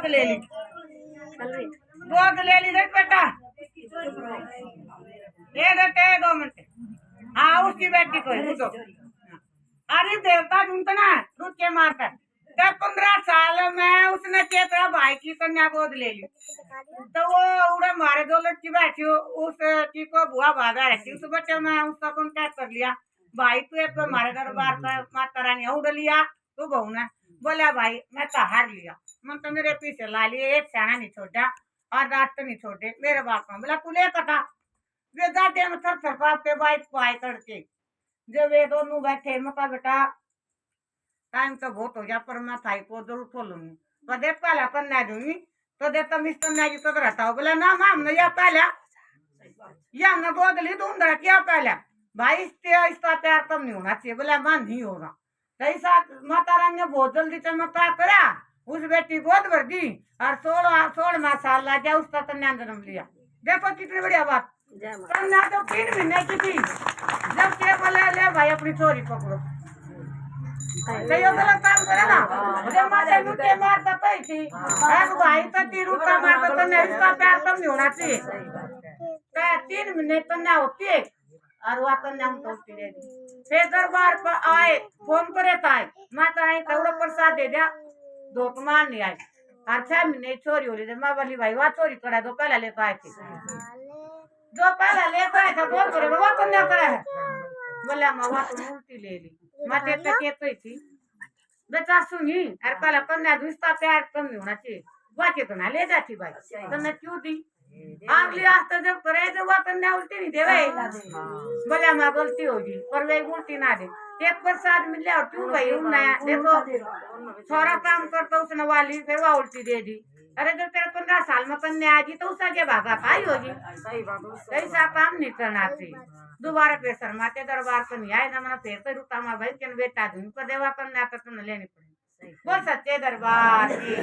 गोद ले ली देख बेटा ये देते 2 मिनट। हाँ उसकी बेटी को रुको। अरे देवता ढूंढता ना रुक के मारता। जब 15 साल में उसने चेतरा भाई की कन्या गोद ले ली तो वो उड़े मारे 2 लड़की बैठी उस की को बुआ बाधा रहती उस बच्चे में उसका कॉन्टेक्ट कर लिया। भाई तू एक मारे दरबार का माता रानी उड़ लिया तू बहू ने बोला भाई मैं तो हार लिया मन तो मेरे पीछे ला लिए एक सियाना नहीं छोड़ा और रात तो नहीं छोड़े मेरे बाप में बोला तू ले कथा वे दादे में थर थर पाते बाइक पाए करके जब ये दोनों बैठे मका बेटा टाइम तो बहुत हो गया पर मैं थाई को जरूर खोलूंगी तो देख पहला कन्या दूंगी तो देता मिस कन्या जी तो रहता हो बोला ना माम ने या पहला या हमने गोद ली दूंगा क्या पहला भाई इसका प्यार कम नहीं होना चाहिए बोला मां नहीं होगा ऐसा माता रानी ने बहुत जल्दी चमत्कार करा उस बेटी गोद भर दी और 16वां साल ला गया उसका कन्या जन्म लिया। देखो कितनी बढ़िया बात कन्या तो 3 महीने की थी जब के बोले ले भाई अपनी छोरी पकड़ो गलत काम करे ना मुझे माता लुटे मारता थी भाई तो 3 रुपया मारता तो इसका प्यार कम नहीं होना चाहिए 3 महीने कन्या होती है और वह कन्या हम तोड़ती रहेगी फिर दरबार पर आए फोन करे ताए माता आई तवड़ा प्रसाद दे दिया 2 मान नहीं आई और 6 महीने छोरी हो रही माँ बोली भाई वह चोरी करा दो पहला लेकर आए थे जो पहला लेकर आए थे बोल करे वह कन्या करा है बोला माँ वह तो उल्टी ले ली माते तक तो थी बेटा सुनी अरे पहला कन्या दूसरा प्यार कम नहीं होना चाहिए बाकी तो ना ले जाती भाई तो मैं क्यों दी अगली तो जब करे तो वह कन्या उल्टी नहीं देवे बोले माँ गलती होगी पर वे उल्टी ना दे एक प्रसाद मिले और क्यों भाई नया देखो छोरा काम करता उसने वाली फिर वह उल्टी दे दी अरे जब तेरे 15 साल में कन्या आएगी तो उसका क्या भागा पाई होगी ऐसा काम नहीं करना चाहिए दोबारा फिर शर्माते दरबार को नहीं आए ना मैंने फिर तो रुका माँ भाई क्या बेटा दूं पर देवा कन्या तो लेनी पड़ेगी बोल सच्चे दरबार की